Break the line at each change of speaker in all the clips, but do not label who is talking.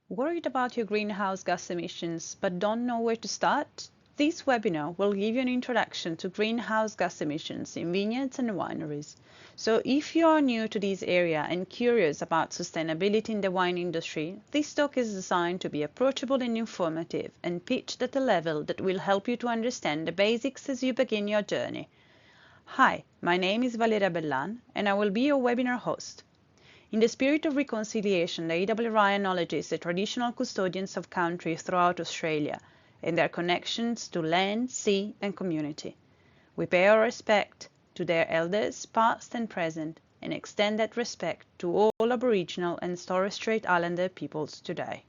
Worried about your greenhouse gas emissions but don't know where to start? This webinar will give you an introduction to greenhouse gas emissions in vineyards and wineries. So if you are new to this area and curious about sustainability in the wine industry, this talk is designed to be approachable and informative and pitched at a level that will help you to understand the basics as you begin your journey. Hi, my name is Valeria Bellan and I will be your webinar host. In the spirit of reconciliation, the AWRI acknowledges the traditional custodians of country throughout Australia and their connections to land, sea and community. We pay our respect to their elders, past and present, and extend that respect to all Aboriginal and Torres Strait Islander peoples today.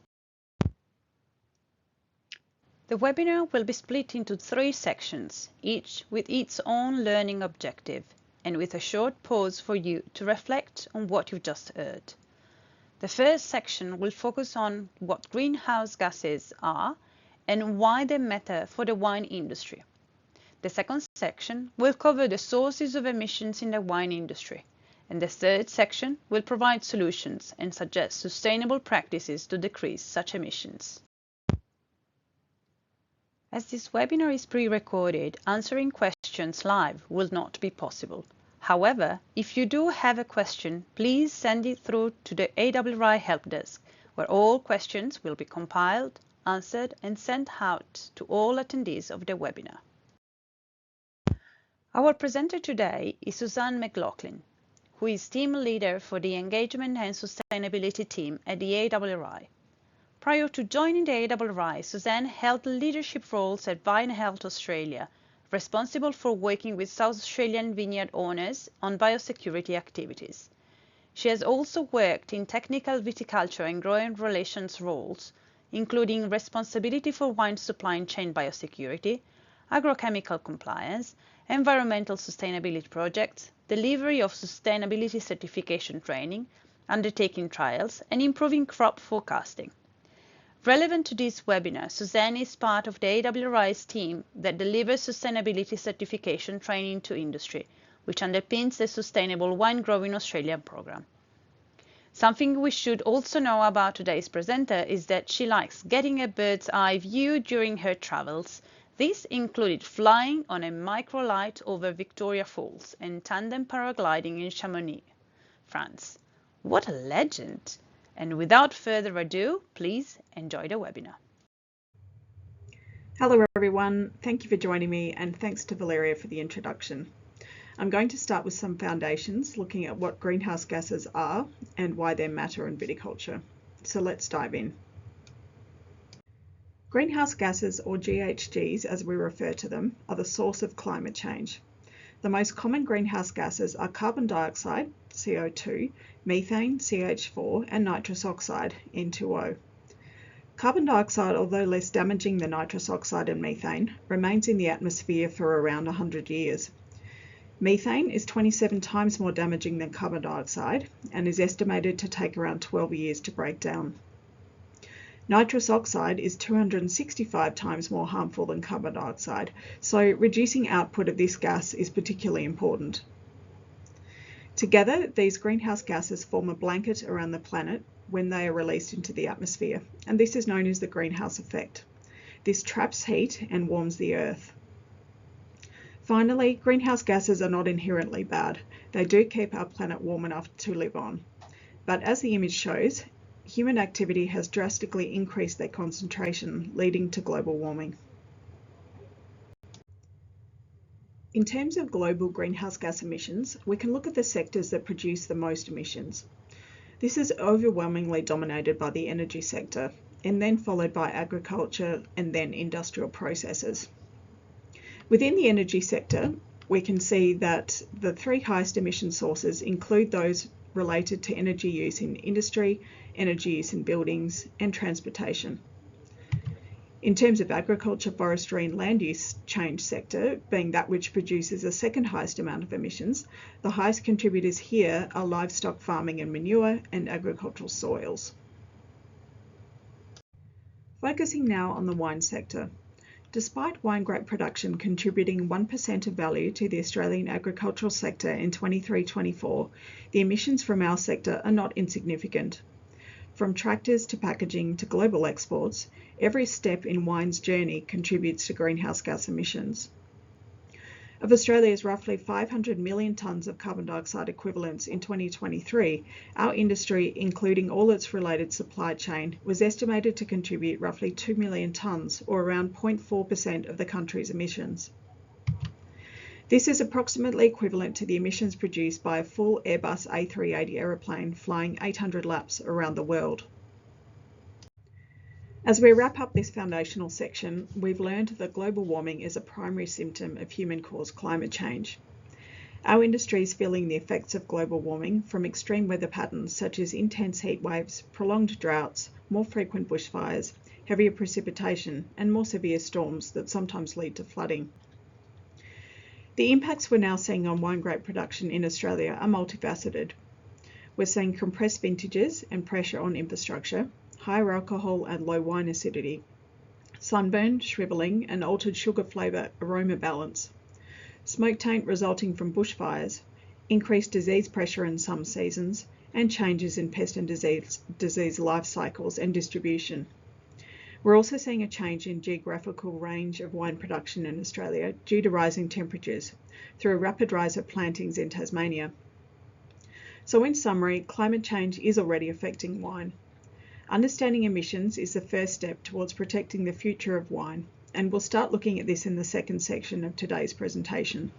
The webinar will be split into 3 sections, each with its own learning objective, and with a short pause for you to reflect on what you've just heard. The first section will focus on what greenhouse gases are and why they matter for the wine industry. The second section will cover the sources of emissions in the wine industry, and the third section will provide solutions and suggest sustainable practices to decrease such emissions. As this webinar is pre-recorded, answering questions live will not be possible. However, if you do have a question, please send it through to the AWRI help desk, where all questions will be compiled, answered and sent out to all attendees of the webinar. Our presenter today is Suzanne McLaughlin, who is team leader for the Engagement and Sustainability team at the AWRI. Prior to joining the AWRI, Suzanne held leadership roles at Vine Health Australia, responsible for working with South Australian vineyard owners on biosecurity activities. She has also worked in technical viticulture and growing relations roles, including responsibility for wine supply chain biosecurity, agrochemical compliance, environmental sustainability projects, delivery of sustainability certification training, undertaking trials, and improving crop forecasting. Relevant to this webinar, Suzanne is part of the AWRI's team that delivers sustainability certification training to industry, which underpins the Sustainable Wine Growing Australia program. Something we should also know about today's presenter is that she likes getting a bird's eye view during her travels. This included flying on a microlight over Victoria Falls and tandem paragliding in Chamonix, France. What a legend! And without further ado, please enjoy the webinar.
Hello everyone, thank you for joining me and thanks to Valeria for the introduction. I'm going to start with some foundations looking at what greenhouse gases are and why they matter in viticulture. So let's dive in. Greenhouse gases, or GHGs as we refer to them, are the source of climate change. The most common greenhouse gases are carbon dioxide, CO2, methane, CH4, and nitrous oxide, N2O. Carbon dioxide, although less damaging than nitrous oxide and methane, remains in the atmosphere for around 100 years. Methane is 27 times more damaging than carbon dioxide and is estimated to take around 12 years to break down. Nitrous oxide is 265 times more harmful than carbon dioxide, so reducing output of this gas is particularly important. Together, these greenhouse gases form a blanket around the planet when they are released into the atmosphere, and this is known as the greenhouse effect. This traps heat and warms the earth. Finally, greenhouse gases are not inherently bad. They do keep our planet warm enough to live on. But as the image shows, human activity has drastically increased their concentration, leading to global warming. In terms of global greenhouse gas emissions, we can look at the sectors that produce the most emissions. This is overwhelmingly dominated by the energy sector, and then followed by agriculture and then industrial processes. Within the energy sector, we can see that the 3 highest emission sources include those related to energy use in industry, energy use in buildings, and transportation. In terms of agriculture, forestry and land use change sector, being that which produces the second highest amount of emissions, the highest contributors here are livestock farming and manure and agricultural soils. Focusing now on the wine sector. Despite wine grape production contributing 1% of value to the Australian agricultural sector in 23-24, the emissions from our sector are not insignificant. From tractors to packaging to global exports, every step in wine's journey contributes to greenhouse gas emissions. Of Australia's roughly 500 million tonnes of carbon dioxide equivalents in 2023, our industry, including all its related supply chain, was estimated to contribute roughly 2 million tonnes, or around 0.4% of the country's emissions. This is approximately equivalent to the emissions produced by a full Airbus A380 aeroplane flying 800 laps around the world. As we wrap up this foundational section, we've learned that global warming is a primary symptom of human-caused climate change. Our industry is feeling the effects of global warming from extreme weather patterns such as intense heat waves, prolonged droughts, more frequent bushfires, heavier precipitation, and more severe storms that sometimes lead to flooding. The impacts we're now seeing on wine grape production in Australia are multifaceted. We're seeing compressed vintages and pressure on infrastructure, higher alcohol and low wine acidity, sunburn, shrivelling and altered sugar flavour aroma balance, smoke taint resulting from bushfires, increased disease pressure in some seasons, and changes in pest and disease life cycles and distribution. We're also seeing a change in geographical range of wine production in Australia due to rising temperatures through a rapid rise of plantings in Tasmania. So in summary, climate change is already affecting wine. Understanding emissions is the first step towards protecting the future of wine, and we'll start looking at this in the second section of today's presentation.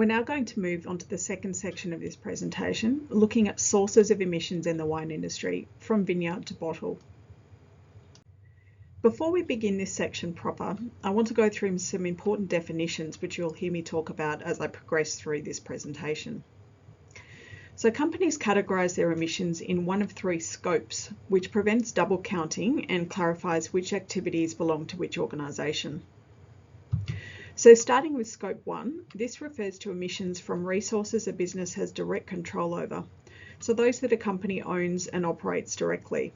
We're now going to move on to the second section of this presentation, looking at sources of emissions in the wine industry, from vineyard to bottle. Before we begin this section proper, I want to go through some important definitions which you'll hear me talk about as I progress through this presentation. So companies categorise their emissions in one of three scopes, which prevents double counting and clarifies which activities belong to which organisation. So starting with Scope 1, this refers to emissions from resources a business has direct control over, so those that a company owns and operates directly.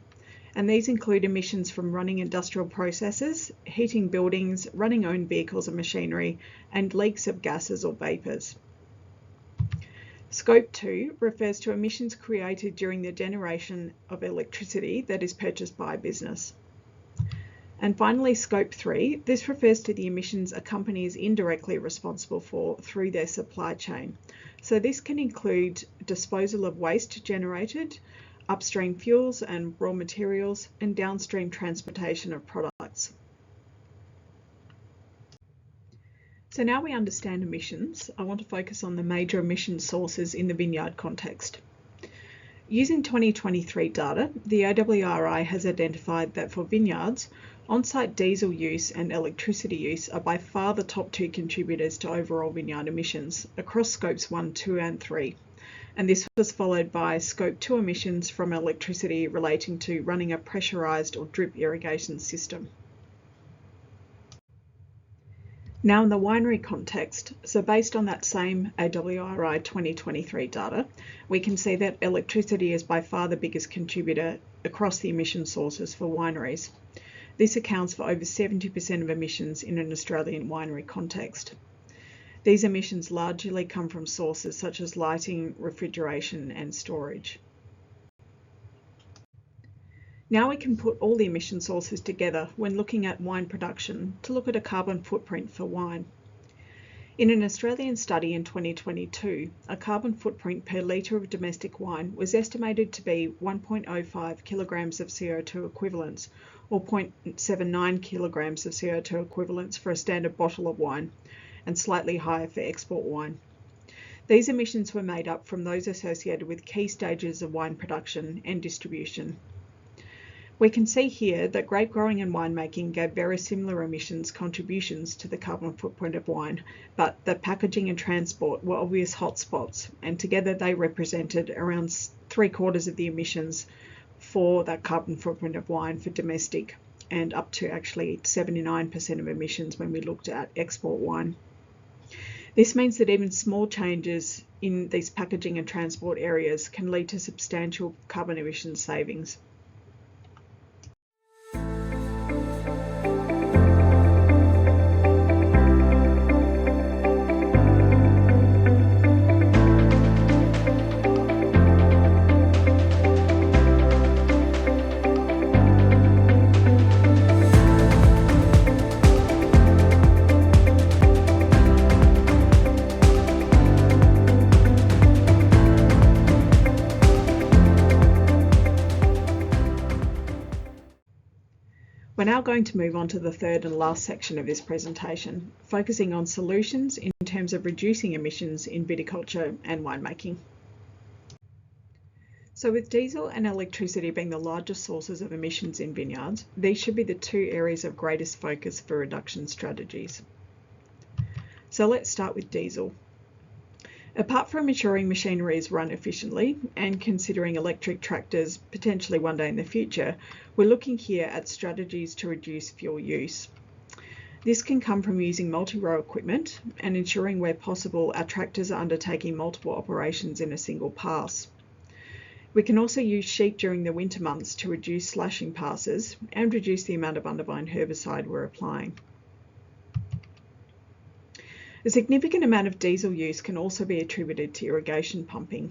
And these include emissions from running industrial processes, heating buildings, running own vehicles and machinery, and leaks of gases or vapours. Scope 2 refers to emissions created during the generation of electricity that is purchased by a business. And finally, Scope 3, this refers to the emissions a company is indirectly responsible for through their supply chain. So this can include disposal of waste generated, upstream fuels and raw materials, and downstream transportation of products. So now we understand emissions, I want to focus on the major emission sources in the vineyard context. Using 2023 data, the AWRI has identified that for vineyards, on-site diesel use and electricity use are by far the top two contributors to overall vineyard emissions across Scopes 1, 2 and 3. And this was followed by Scope 2 emissions from electricity relating to running a pressurised or drip irrigation system. Now in the winery context, so based on that same AWRI 2023 data, we can see that electricity is by far the biggest contributor across the emission sources for wineries. This accounts for over 70% of emissions in an Australian winery context. These emissions largely come from sources such as lighting, refrigeration and storage. Now we can put all the emission sources together when looking at wine production to look at a carbon footprint for wine. In an Australian study in 2022, a carbon footprint per litre of domestic wine was estimated to be 1.05 kilograms of CO2 equivalents, or 0.79 kilograms of CO2 equivalents for a standard bottle of wine, and slightly higher for export wine. These emissions were made up from those associated with key stages of wine production and distribution. We can see here that grape growing and winemaking gave very similar emissions contributions to the carbon footprint of wine, but the packaging and transport were obvious hotspots, and together they represented around 3/4 of the emissions for that carbon footprint of wine for domestic, and up to actually 79% of emissions when we looked at export wine. This means that even small changes in these packaging and transport areas can lead to substantial carbon emission savings. We're now going to move on to the third and last section of this presentation, focusing on solutions in terms of reducing emissions in viticulture and winemaking. So with diesel and electricity being the largest sources of emissions in vineyards, these should be the two areas of greatest focus for reduction strategies. So let's start with diesel. Apart from ensuring machinery is run efficiently and considering electric tractors potentially one day in the future, we're looking here at strategies to reduce fuel use. This can come from using multi-row equipment and ensuring where possible our tractors are undertaking multiple operations in a single pass. We can also use sheep during the winter months to reduce slashing passes and reduce the amount of undervine herbicide we're applying. A significant amount of diesel use can also be attributed to irrigation pumping.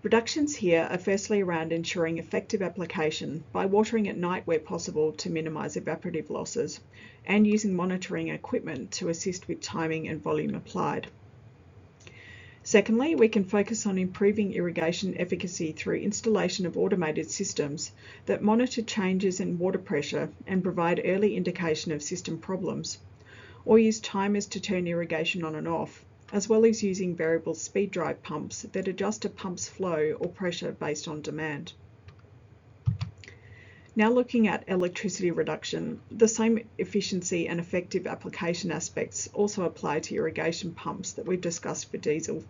Reductions here are firstly around ensuring effective application by watering at night where possible to minimise evaporative losses, and using monitoring equipment to assist with timing and volume applied. Secondly, we can focus on improving irrigation efficacy through installation of automated systems that monitor changes in water pressure and provide early indication of system problems, or use timers to turn irrigation on and off, as well as using variable speed drive pumps that adjust a pump's flow or pressure based on demand. Now looking at electricity reduction, the same efficiency and effective application aspects also apply to irrigation pumps that we've discussed for diesel.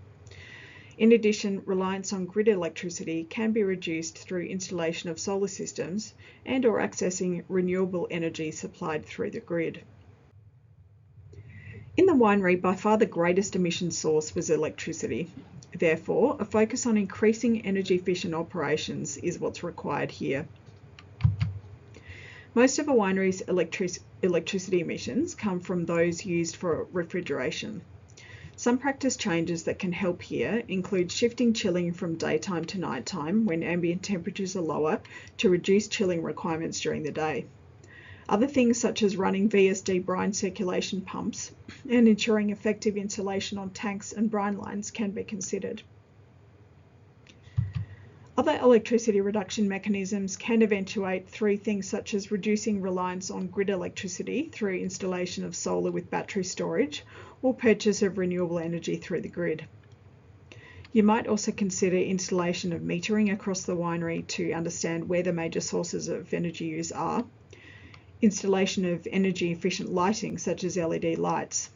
In addition, reliance on grid electricity can be reduced through installation of solar systems and or accessing renewable energy supplied through the grid. In the winery, by far the greatest emission source was electricity. Therefore, a focus on increasing energy efficient operations is what's required here. Most of a winery's electricity emissions come from those used for refrigeration. Some practice changes that can help here include shifting chilling from daytime to nighttime when ambient temperatures are lower to reduce chilling requirements during the day. Other things such as running VSD brine circulation pumps and ensuring effective insulation on tanks and brine lines can be considered. Other electricity reduction mechanisms can eventuate through things such as reducing reliance on grid electricity through installation of solar with battery storage or purchase of renewable energy through the grid. You might also consider installation of metering across the winery to understand where the major sources of energy use are, installation of energy efficient lighting such as LED lights,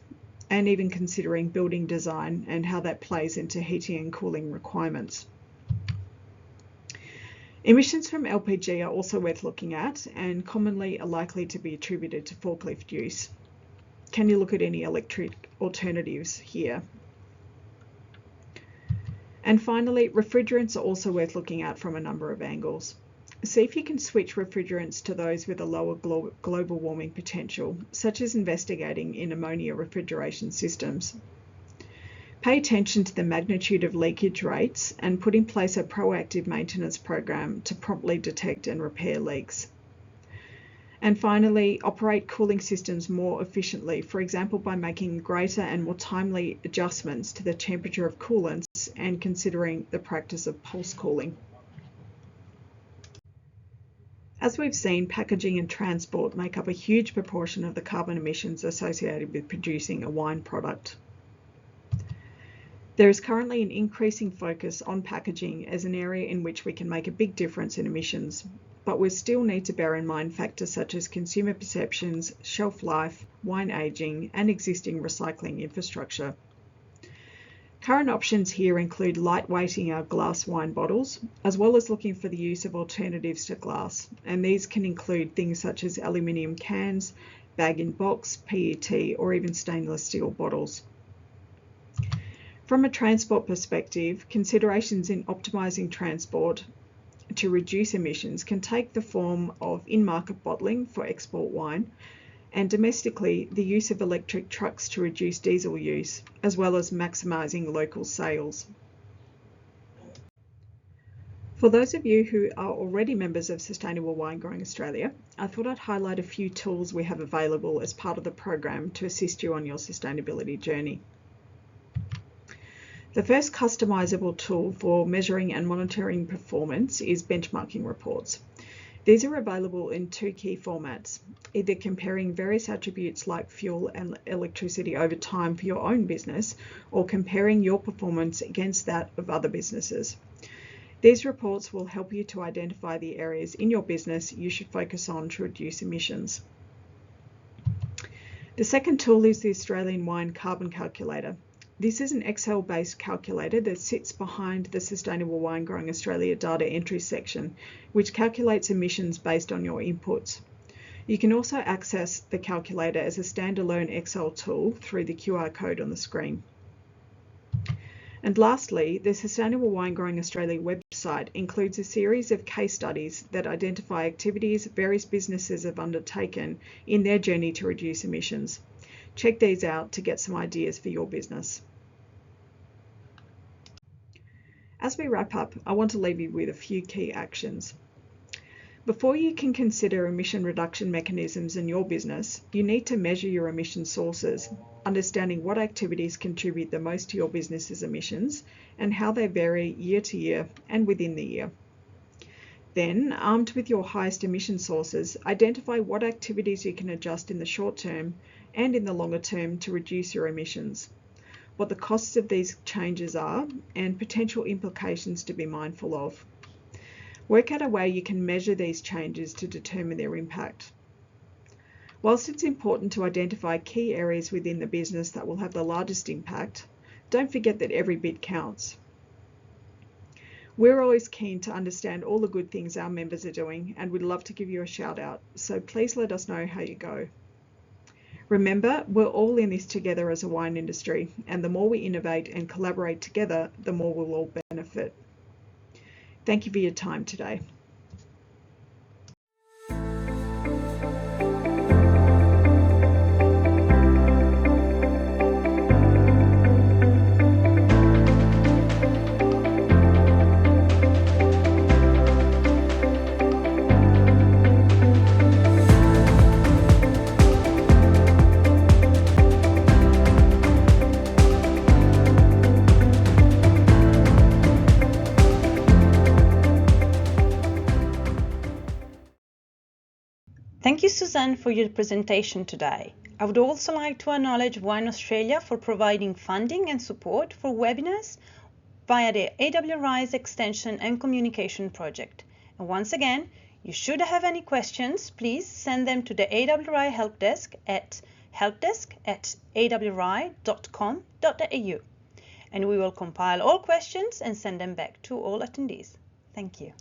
and even considering building design and how that plays into heating and cooling requirements. Emissions from LPG are also worth looking at and commonly are likely to be attributed to forklift use. Can you look at any electric alternatives here? And finally, refrigerants are also worth looking at from a number of angles. See if you can switch refrigerants to those with a lower global warming potential, such as investigating in ammonia refrigeration systems. Pay attention to the magnitude of leakage rates and put in place a proactive maintenance program to promptly detect and repair leaks. And finally, operate cooling systems more efficiently, for example, by making greater and more timely adjustments to the temperature of coolants and considering the practice of pulse cooling. As we've seen, packaging and transport make up a huge proportion of the carbon emissions associated with producing a wine product. There is currently an increasing focus on packaging as an area in which we can make a big difference in emissions, but we still need to bear in mind factors such as consumer perceptions, shelf life, wine aging, and existing recycling infrastructure. Current options here include lightweighting our glass wine bottles, as well as looking for the use of alternatives to glass, and these can include things such as aluminium cans, bag-in-box, PET, or even stainless steel bottles. From a transport perspective, considerations in optimising transport to reduce emissions can take the form of in-market bottling for export wine, and domestically, the use of electric trucks to reduce diesel use, as well as maximising local sales. For those of you who are already members of Sustainable Wine Growing Australia, I thought I'd highlight a few tools we have available as part of the program to assist you on your sustainability journey. The first customisable tool for measuring and monitoring performance is benchmarking reports. These are available in two key formats, either comparing various attributes like fuel and electricity over time for your own business, or comparing your performance against that of other businesses. These reports will help you to identify the areas in your business you should focus on to reduce emissions. The second tool is the Australian Wine Carbon Calculator. This is an Excel-based calculator that sits behind the Sustainable Wine Growing Australia data entry section, which calculates emissions based on your inputs. You can also access the calculator as a standalone Excel tool through the QR code on the screen. And lastly, the Sustainable Wine Growing Australia website includes a series of case studies that identify activities various businesses have undertaken in their journey to reduce emissions. Check these out to get some ideas for your business. As we wrap up, I want to leave you with a few key actions. Before you can consider emission reduction mechanisms in your business, you need to measure your emission sources, understanding what activities contribute the most to your business's emissions and how they vary year to year and within the year. Then, armed with your highest emission sources, identify what activities you can adjust in the short term and in the longer term to reduce your emissions, what the costs of these changes are, and potential implications to be mindful of. Work out a way you can measure these changes to determine their impact. Whilst it's important to identify key areas within the business that will have the largest impact, don't forget that every bit counts. We're always keen to understand all the good things our members are doing and would love to give you a shout out, so please let us know how you go. Remember, we're all in this together as a wine industry, and the more we innovate and collaborate together, the more we'll all benefit. Thank you for your time today.
Thank you, Suzanne, for your presentation today. I would also like to acknowledge Wine Australia for providing funding and support for webinars via the AWRI's Extension and Communication Project. And once again, you should have any questions, please send them to the AWRI Help Desk at helpdesk@awri.com.au, and we will compile all questions and send them back to all attendees. Thank you.